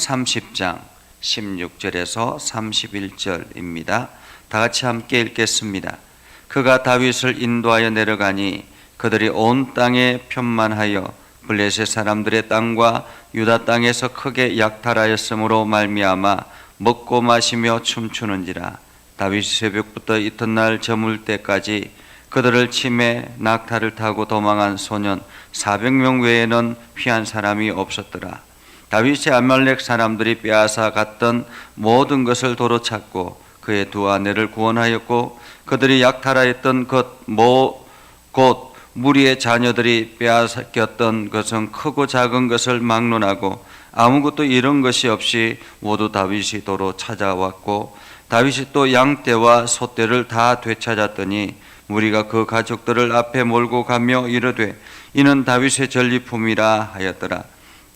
30장 16절에서 31절입니다. 다 같이 함께 읽겠습니다. 그가 다윗을 인도하여 내려가니 그들이 온 땅에 편만하여 블레셋 사람들의 땅과 유다 땅에서 크게 약탈하였으므로 말미암아 먹고 마시며 춤추는지라. 다윗이 새벽부터 이튿날 저물 때까지 그들을 치매 낙타를 타고 도망한 소년 400명 외에는 피한 사람이 없었더라. 다윗이 아말렉 사람들이 빼앗아 갔던 모든 것을 도로 찾고 그의 두 아내를 구원하였고 그들이 약탈하였던 곧 무리의 자녀들이 빼앗겼던 것은 크고 작은 것을 막론하고 아무것도 잃은 것이 없이 모두 다윗이 도로 찾아왔고 다윗이 또 양떼와 소떼를 다 되찾았더니 무리가 그 가족들을 앞에 몰고 가며 이르되 이는 다윗의 전리품이라 하였더라.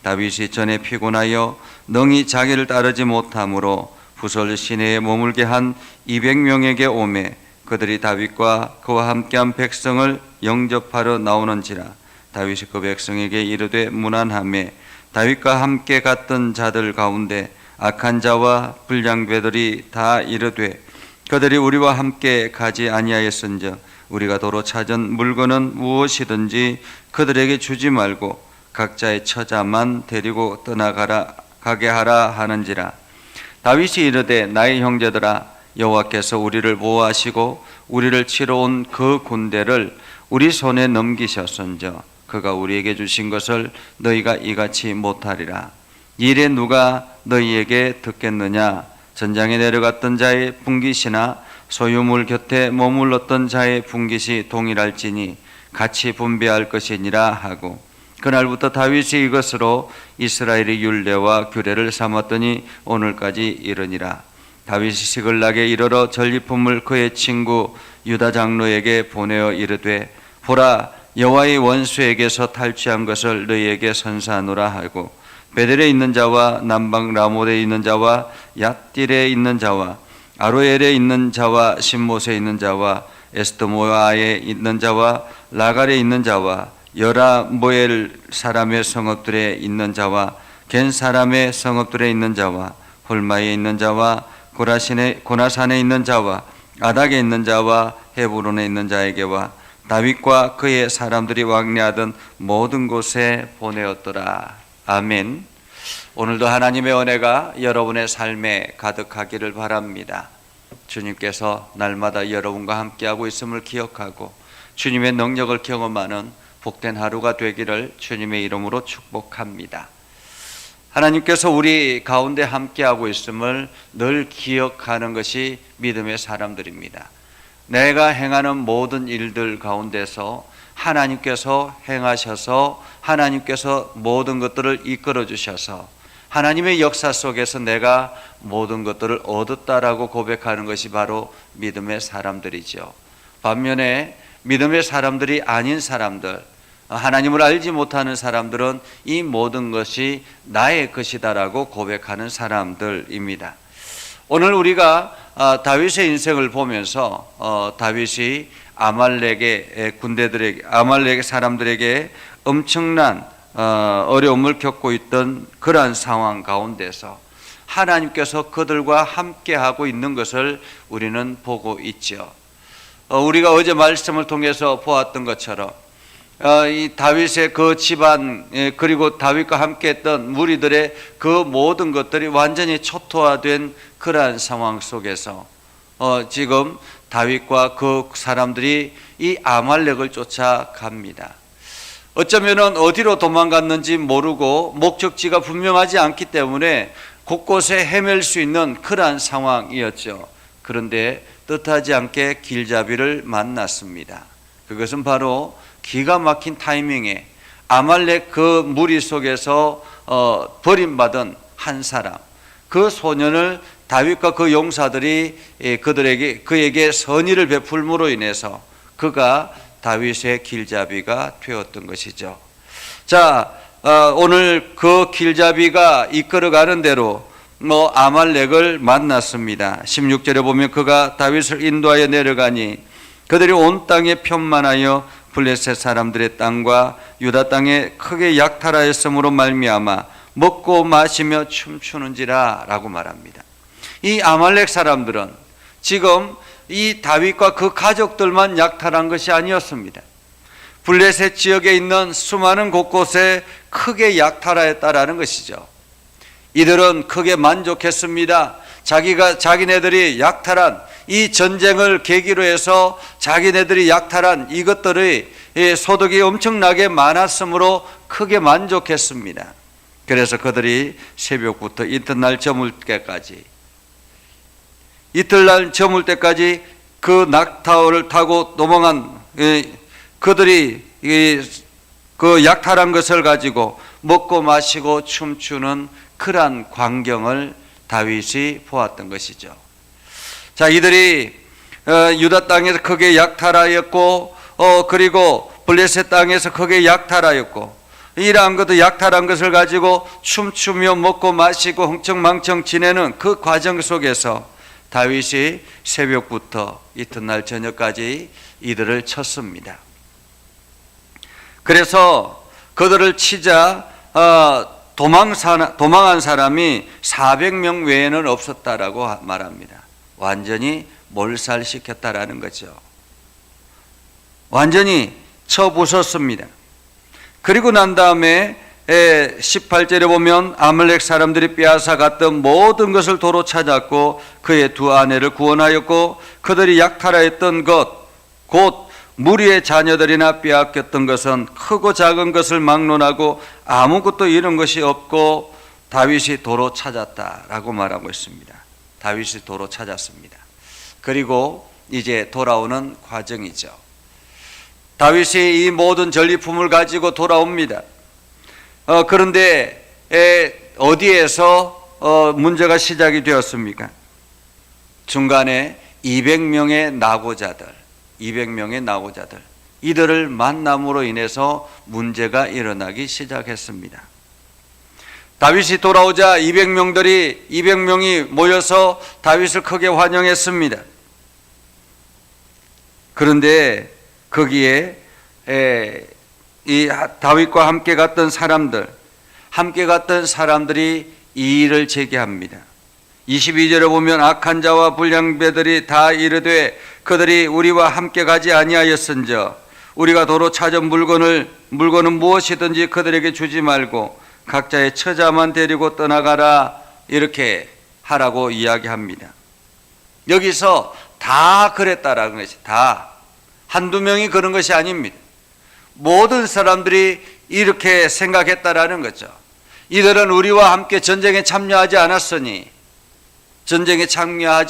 다윗이 전에 피곤하여 능히 자기를 따르지 못하므로 부설 시내에 머물게 한 200명에게 오매 그들이 다윗과 그와 함께한 백성을 영접하러 나오는지라. 다윗이 그 백성에게 이르되 무난하매 다윗과 함께 갔던 자들 가운데 악한 자와 불량배들이 다 이르되 그들이 우리와 함께 가지 아니하였은즉 우리가 도로 찾은 물건은 무엇이든지 그들에게 주지 말고 각자의 처자만 데리고 가게 하라 하는지라. 다윗이 이르되 나의 형제들아 여호와께서 우리를 보호하시고 우리를 치러 온 그 군대를 우리 손에 넘기셨은즉 그가 우리에게 주신 것을 너희가 이같이 못하리라. 이래 누가 너희에게 듣겠느냐? 전장에 내려갔던 자의 분깃이나 소유물 곁에 머물렀던 자의 분깃이 동일할지니 같이 분배할 것이니라 하고 그날부터 다윗이 이것으로 이스라엘의 율례와 규례를 삼았더니 오늘까지 이르니라. 다윗이 시글락에 이르러 전리품을 그의 친구 유다 장로에게 보내어 이르되 보라 여호와의 원수에게서 탈취한 것을 너희에게 선사하노라 하고 베델에 있는 자와 남방 라못에 있는 자와 얏딜에 있는 자와 아로엘에 있는 자와 신못에 있는 자와 에스더모아에 있는 자와 라갈에 있는 자와 여라모엘 사람의 성읍들에 있는 자와 겐 사람의 성읍들에 있는 자와 홀마에 있는 자와 고나산에 있는 자와 아닥에 있는 자와 헤브론에 있는 자에게와 다윗과 그의 사람들이 왕래하던 모든 곳에 보내었더라. 아멘. 오늘도 하나님의 은혜가 여러분의 삶에 가득하기를 바랍니다. 주님께서 날마다 여러분과 함께하고 있음을 기억하고 주님의 능력을 경험하는 복된 하루가 되기를 주님의 이름으로 축복합니다. 하나님께서 우리 가운데 함께하고 있음을 늘 기억하는 것이 믿음의 사람들입니다. 내가 행하는 모든 일들 가운데서 하나님께서 행하셔서 하나님께서 모든 것들을 이끌어 주셔서 하나님의 역사 속에서 내가 모든 것들을 얻었다라고 고백하는 것이 바로 믿음의 사람들이죠. 반면에 믿음의 사람들이 아닌 사람들, 하나님을 알지 못하는 사람들은 이 모든 것이 나의 것이다라고 고백하는 사람들입니다. 오늘 우리가 다윗의 인생을 보면서 다윗이 아말렉의 군대들에게, 아말렉의 사람들에게 엄청난 어려움을 겪고 있던 그러한 상황 가운데서 하나님께서 그들과 함께하고 있는 것을 우리는 보고 있죠. 우리가 어제 말씀을 통해서 보았던 것처럼 이 다윗의 그 집안 그리고 다윗과 함께했던 무리들의 그 모든 것들이 완전히 초토화된 그러한 상황 속에서 지금 다윗과 그 사람들이 이 아말렉을 쫓아갑니다. 어쩌면은 어디로 도망갔는지 모르고 목적지가 분명하지 않기 때문에 곳곳에 헤맬 수 있는 그러한 상황이었죠. 그런데 뜻하지 않게 길잡이를 만났습니다. 그것은 바로 기가 막힌 타이밍에 아말렉 그 무리 속에서 버림받은 한 사람, 그 소년을 다윗과 그 용사들이 그에게 선의를 베풀므로 인해서 그가 다윗의 길잡이가 되었던 것이죠. 자, 오늘 그 길잡이가 이끌어가는 대로 아말렉을 만났습니다. 16절에 보면 그가 다윗을 인도하여 내려가니 그들이 온 땅에 편만하여 블레셋 사람들의 땅과 유다 땅에 크게 약탈하였으므로 말미암아 먹고 마시며 춤추는지라 라고 말합니다. 이 아말렉 사람들은 지금 이 다윗과 그 가족들만 약탈한 것이 아니었습니다. 블레셋 지역에 있는 수많은 곳곳에 크게 약탈하였다라는 것이죠. 이들은 크게 만족했습니다. 자기네들이 약탈한 이 전쟁을 계기로 해서 자기네들이 약탈한 이것들의 소득이 엄청나게 많았으므로 크게 만족했습니다. 그래서 그들이 새벽부터 이튿날 저물 때까지 그 낙타를 타고 도망한 그들이 그 약탈한 것을 가지고 먹고 마시고 춤추는 그러한 광경을 다윗이 보았던 것이죠. 자, 이들이 유다 땅에서 크게 약탈하였고 그리고 블레셋 땅에서 크게 약탈하였고 이러한 것도 약탈한 것을 가지고 춤추며 먹고 마시고 흥청망청 지내는 그 과정 속에서 다윗이 새벽부터 이튿날 저녁까지 이들을 쳤습니다. 그래서 그들을 치자 도망한 사람이 400명 외에는 없었다라고 말합니다. 완전히 몰살시켰다라는 거죠. 완전히 쳐부쉈습니다. 그리고 난 다음에 18절에 보면 아말렉 사람들이 빼앗아 갔던 모든 것을 도로 찾았고 그의 두 아내를 구원하였고 그들이 약탈하였던 것 곧 무리의 자녀들이나 빼앗겼던 것은 크고 작은 것을 막론하고 아무것도 잃은 것이 없고 다윗이 도로 찾았다라고 말하고 있습니다. 다윗이 도로 찾았습니다. 그리고 이제 돌아오는 과정이죠. 다윗이 이 모든 전리품을 가지고 돌아옵니다. 그런데 어디에서 문제가 시작이 되었습니까? 중간에 200명의 낙오자들 이들을 만남으로 인해서 문제가 일어나기 시작했습니다. 다윗이 돌아오자 200명이 모여서 다윗을 크게 환영했습니다. 그런데 거기에 이 다윗과 함께 갔던 사람들이 이의를 제기합니다. 22절에 보면 악한 자와 불량배들이 다 이르되 그들이 우리와 함께 가지 아니하였은저 우리가 도로 찾은 물건은 무엇이든지 그들에게 주지 말고 각자의 처자만 데리고 떠나가라 이렇게 하라고 이야기합니다. 여기서 다 그랬다라는 것이 다 한두 명이 그런 것이 아닙니다. 모든 사람들이 이렇게 생각했다라는 거죠. 이들은 우리와 함께 전쟁에 참여하지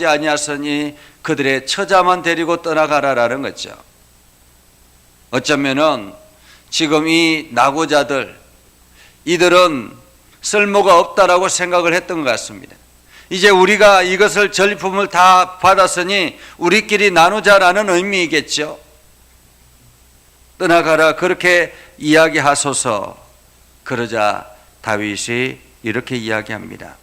아니하였으니 그들의 처자만 데리고 떠나가라라는 거죠. 어쩌면은 지금 이 낙오자들 이들은 쓸모가 없다라고 생각을 했던 것 같습니다. 이제 우리가 이것을 전리품을 다 받았으니 우리끼리 나누자라는 의미이겠죠. 떠나가라 그렇게 이야기하소서. 그러자 다윗이 이렇게 이야기합니다.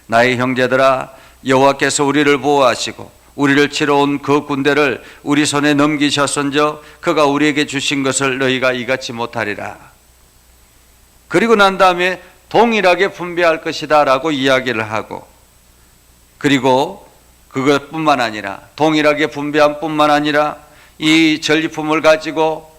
나의 형제들아, 여호와께서 우리를 보호하시고 우리를 치러 온 그 군대를 우리 손에 넘기셨은저 그가 우리에게 주신 것을 너희가 이같이 못하리라. 그리고 난 다음에 동일하게 분배할 것이다 라고 이야기를 하고, 그리고 그것뿐만 아니라 동일하게 분배한 뿐만 아니라 이 전리품을 가지고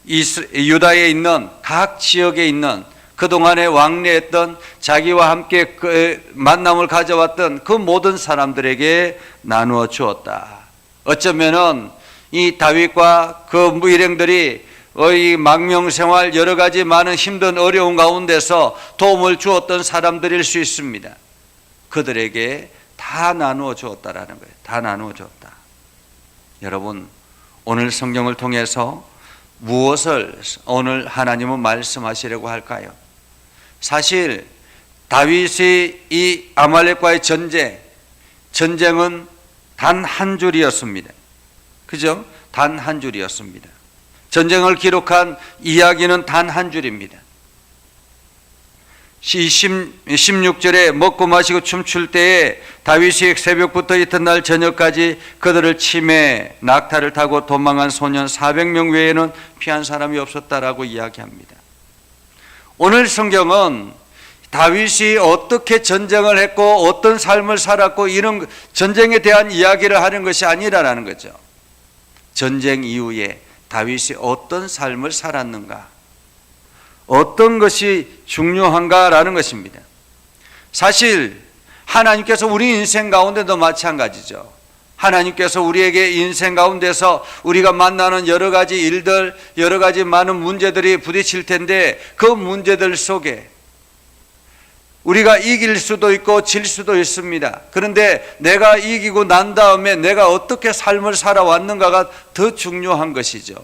유다에 있는 각 지역에 있는 그동안에 왕래했던 자기와 함께 그 만남을 가져왔던 그 모든 사람들에게 나누어 주었다. 어쩌면은 이 다윗과 그 일행들이 이 망명생활 여러 가지 많은 힘든 어려운 가운데서 도움을 주었던 사람들일 수 있습니다. 그들에게 다 나누어 주었다라는 거예요. 다 나누어 주었다. 여러분, 오늘 성경을 통해서 무엇을 오늘 하나님은 말씀하시려고 할까요? 사실 다윗이 이 아말렉과의 전쟁은 단 한 줄이었습니다. 그죠? 단 한 줄이었습니다. 전쟁을 기록한 이야기는 단 한 줄입니다. 16절에 먹고 마시고 춤출 때에 다윗이 새벽부터 이튿날 저녁까지 그들을 치매 낙타를 타고 도망한 소년 400명 외에는 피한 사람이 없었다라고 이야기합니다. 오늘 성경은 다윗이 어떻게 전쟁을 했고 어떤 삶을 살았고 이런 전쟁에 대한 이야기를 하는 것이 아니라는 거죠. 전쟁 이후에 다윗이 어떤 삶을 살았는가, 어떤 것이 중요한가라는 것입니다. 사실 하나님께서 우리 인생 가운데도 마찬가지죠. 하나님께서 우리에게 인생 가운데서 우리가 만나는 여러 가지 일들, 여러 가지 많은 문제들이 부딪힐 텐데 그 문제들 속에 우리가 이길 수도 있고 질 수도 있습니다. 그런데 내가 이기고 난 다음에 내가 어떻게 삶을 살아왔는가가 더 중요한 것이죠.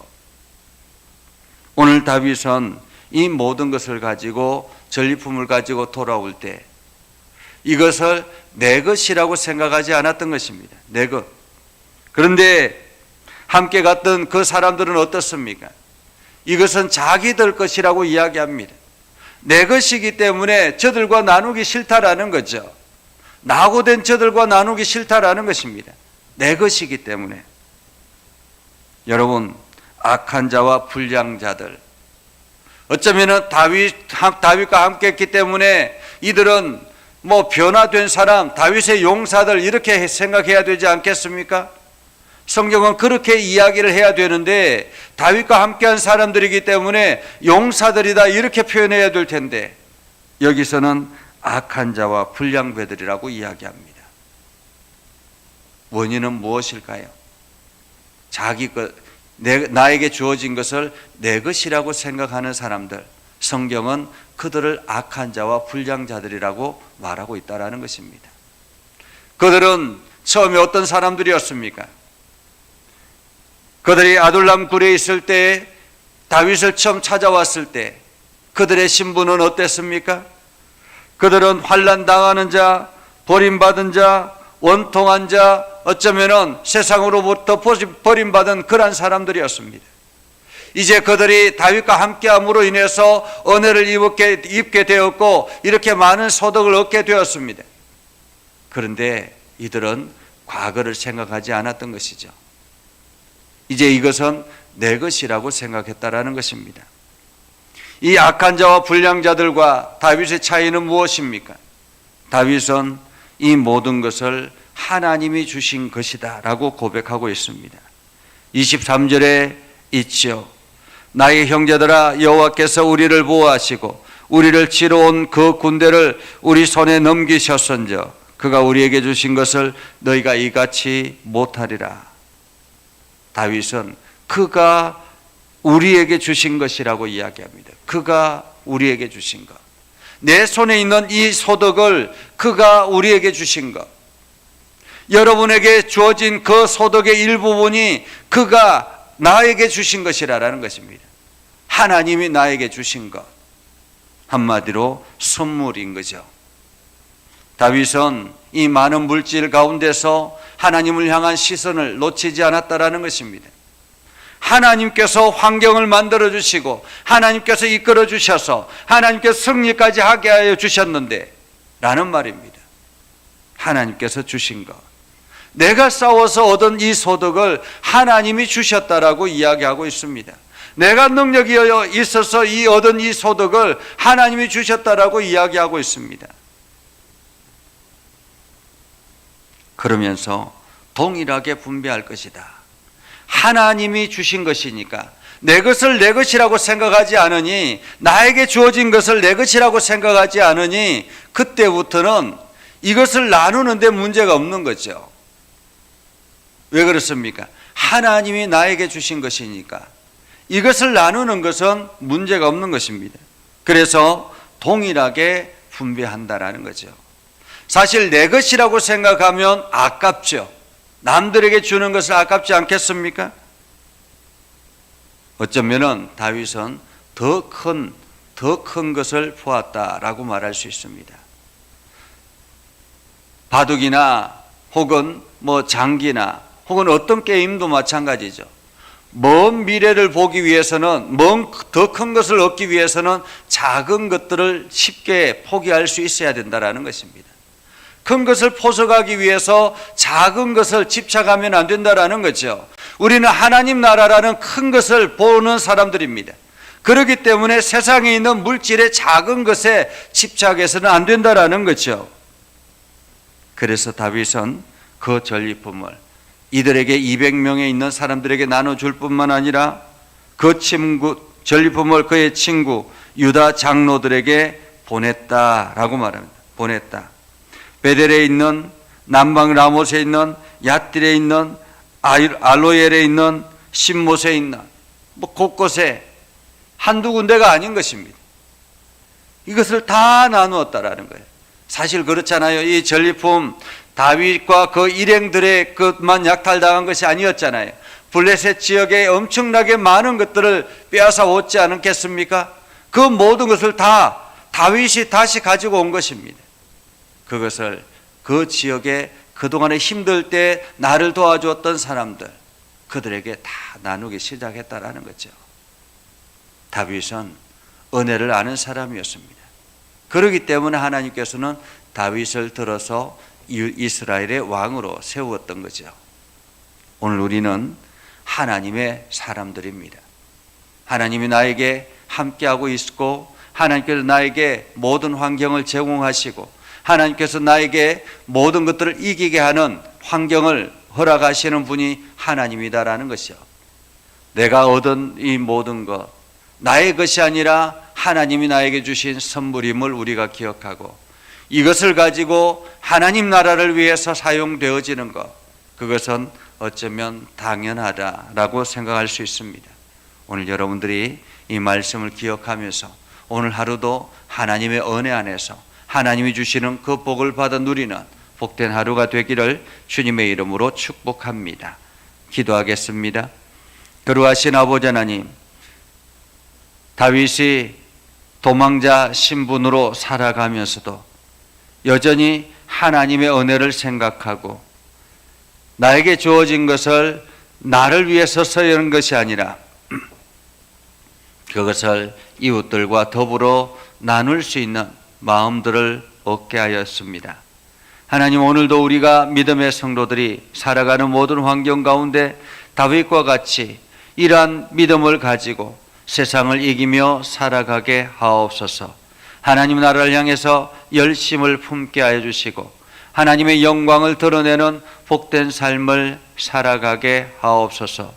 오늘 다윗은 이 모든 것을 가지고 전리품을 가지고 돌아올 때 이것을 내 것이라고 생각하지 않았던 것입니다. 내 것. 그런데 함께 갔던 그 사람들은 어떻습니까? 이것은 자기들 것이라고 이야기합니다. 내 것이기 때문에 저들과 나누기 싫다라는 거죠. 나고 된 저들과 나누기 싫다라는 것입니다. 내 것이기 때문에. 여러분, 악한 자와 불량 자들, 어쩌면은 다윗과 함께 했기 때문에 이들은 변화된 사람, 다윗의 용사들 이렇게 생각해야 되지 않겠습니까? 성경은 그렇게 이야기를 해야 되는데 다윗과 함께한 사람들이기 때문에 용사들이다 이렇게 표현해야 될 텐데 여기서는 악한 자와 불량배들이라고 이야기합니다. 원인은 무엇일까요? 자기 것, 나에게 주어진 것을 내 것이라고 생각하는 사람들, 성경은 그들을 악한 자와 불량자들이라고 말하고 있다는 것입니다. 그들은 처음에 어떤 사람들이었습니까? 그들이 아둘람 굴에 있을 때, 다윗을 처음 찾아왔을 때 그들의 신분은 어땠습니까? 그들은 환난 당하는 자, 버림받은 자, 원통한 자, 어쩌면은 세상으로부터 버림받은 그러한 사람들이었습니다. 이제 그들이 다윗과 함께함으로 인해서 은혜를 입게 되었고 이렇게 많은 소득을 얻게 되었습니다. 그런데 이들은 과거를 생각하지 않았던 것이죠. 이제 이것은 내 것이라고 생각했다라는 것입니다. 이 악한 자와 불량자들과 다윗의 차이는 무엇입니까? 다윗은 이 모든 것을 하나님이 주신 것이다 라고 고백하고 있습니다. 23절에 있죠. 나의 형제들아, 여호와께서 우리를 보호하시고 우리를 치러 온 그 군대를 우리 손에 넘기셨은저 그가 우리에게 주신 것을 너희가 이같이 못하리라. 다윗은 그가 우리에게 주신 것이라고 이야기합니다. 그가 우리에게 주신 것. 내 손에 있는 이 소득을 그가 우리에게 주신 것. 여러분에게 주어진 그 소득의 일부분이 그가 나에게 주신 것이라는 것입니다. 하나님이 나에게 주신 것. 한마디로 선물인 거죠. 다윗은 이 많은 물질 가운데서 하나님을 향한 시선을 놓치지 않았다라는 것입니다. 하나님께서 환경을 만들어 주시고 하나님께서 이끌어 주셔서 하나님께서 승리까지 하게 하여 주셨는데 라는 말입니다. 하나님께서 주신 것. 내가 싸워서 얻은 이 소득을 하나님이 주셨다라고 이야기하고 있습니다. 내가 능력이 있어서 얻은 이 소득을 하나님이 주셨다라고 이야기하고 있습니다. 그러면서 동일하게 분배할 것이다. 하나님이 주신 것이니까 내 것을 내 것이라고 생각하지 않으니, 나에게 주어진 것을 내 것이라고 생각하지 않으니 그때부터는 이것을 나누는데 문제가 없는 거죠. 왜 그렇습니까? 하나님이 나에게 주신 것이니까 이것을 나누는 것은 문제가 없는 것입니다. 그래서 동일하게 분배한다라는 거죠. 사실 내 것이라고 생각하면 아깝죠. 남들에게 주는 것을 아깝지 않겠습니까? 어쩌면은 다윗은 더 큰 것을 보았다라고 말할 수 있습니다. 바둑이나 혹은 장기나 혹은 어떤 게임도 마찬가지죠. 먼 미래를 보기 위해서는, 더 큰 것을 얻기 위해서는 작은 것들을 쉽게 포기할 수 있어야 된다는 것입니다. 큰 것을 포석하기 위해서 작은 것을 집착하면 안 된다는 거죠. 우리는 하나님 나라라는 큰 것을 보는 사람들입니다. 그렇기 때문에 세상에 있는 물질의 작은 것에 집착해서는 안 된다라는 거죠. 그래서 다윗은 그 전리품을 이들에게 200명에 있는 사람들에게 나눠줄 뿐만 아니라 그 전리품을 그의 친구 유다 장로들에게 보냈다라고 말합니다. 보냈다. 베델에 있는, 남방 라못에 있는, 얏딜에 있는, 알로엘에 있는, 신못에 있는, 곳곳에 한두 군데가 아닌 것입니다. 이것을 다 나누었다라는 거예요. 사실 그렇잖아요. 이 전리품 다윗과 그 일행들의 것만 약탈당한 것이 아니었잖아요. 블레셋 지역에 엄청나게 많은 것들을 빼앗아 오지 않았겠습니까? 그 모든 것을 다 다윗이 다시 가지고 온 것입니다. 그것을 그 지역에 그동안에 힘들 때 나를 도와주었던 사람들, 그들에게 다 나누기 시작했다라는 거죠. 다윗은 은혜를 아는 사람이었습니다. 그렇기 때문에 하나님께서는 다윗을 들어서 이스라엘의 왕으로 세웠던 거죠. 오늘 우리는 하나님의 사람들입니다. 하나님이 나에게 함께하고 있고, 하나님께서 나에게 모든 환경을 제공하시고, 하나님께서 나에게 모든 것들을 이기게 하는 환경을 허락하시는 분이 하나님이다라는 것이요. 내가 얻은 이 모든 것, 나의 것이 아니라 하나님이 나에게 주신 선물임을 우리가 기억하고, 이것을 가지고 하나님 나라를 위해서 사용되어지는 것, 그것은 어쩌면 당연하다라고 생각할 수 있습니다. 오늘 여러분들이 이 말씀을 기억하면서 오늘 하루도 하나님의 은혜 안에서 하나님이 주시는 그 복을 받아 누리는 복된 하루가 되기를 주님의 이름으로 축복합니다. 기도하겠습니다. 거룩하신 아버지 하나님, 다윗이 도망자 신분으로 살아가면서도 여전히 하나님의 은혜를 생각하고, 나에게 주어진 것을 나를 위해서 쓰는 것이 아니라 그것을 이웃들과 더불어 나눌 수 있는 마음들을 얻게 하였습니다. 하나님, 오늘도 우리가 믿음의 성도들이 살아가는 모든 환경 가운데 다윗과 같이 이러한 믿음을 가지고 세상을 이기며 살아가게 하옵소서. 하나님 나라를 향해서 열심을 품게 하여 주시고, 하나님의 영광을 드러내는 복된 삶을 살아가게 하옵소서.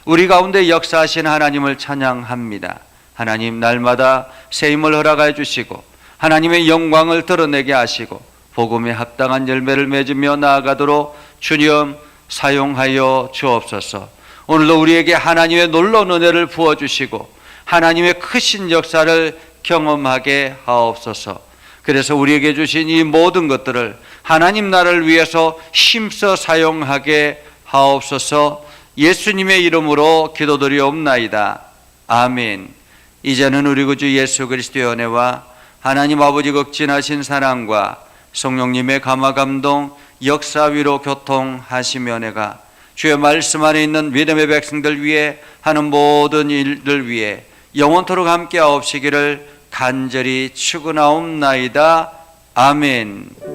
우리 가운데 역사하신 하나님을 찬양합니다. 하나님, 날마다 새 힘을 허락하여 주시고 하나님의 영광을 드러내게 하시고 복음에 합당한 열매를 맺으며 나아가도록 주님 사용하여 주옵소서. 오늘도 우리에게 하나님의 놀라운 은혜를 부어주시고 하나님의 크신 역사를 경험하게 하옵소서. 그래서 우리에게 주신 이 모든 것들을 하나님 나라를 위해서 힘써 사용하게 하옵소서. 예수님의 이름으로 기도드리옵나이다. 아멘. 이제는 우리 구주 예수 그리스도의 은혜와 하나님 아버지 극진하신 사랑과 성령님의 감화 감동 역사 위로 교통하시며 은혜가 주의 말씀 안에 있는 믿음의 백성들 위해 하는 모든 일들 위해 영원토록 함께 하옵시기를 간절히 축원하옵나이다. 아멘.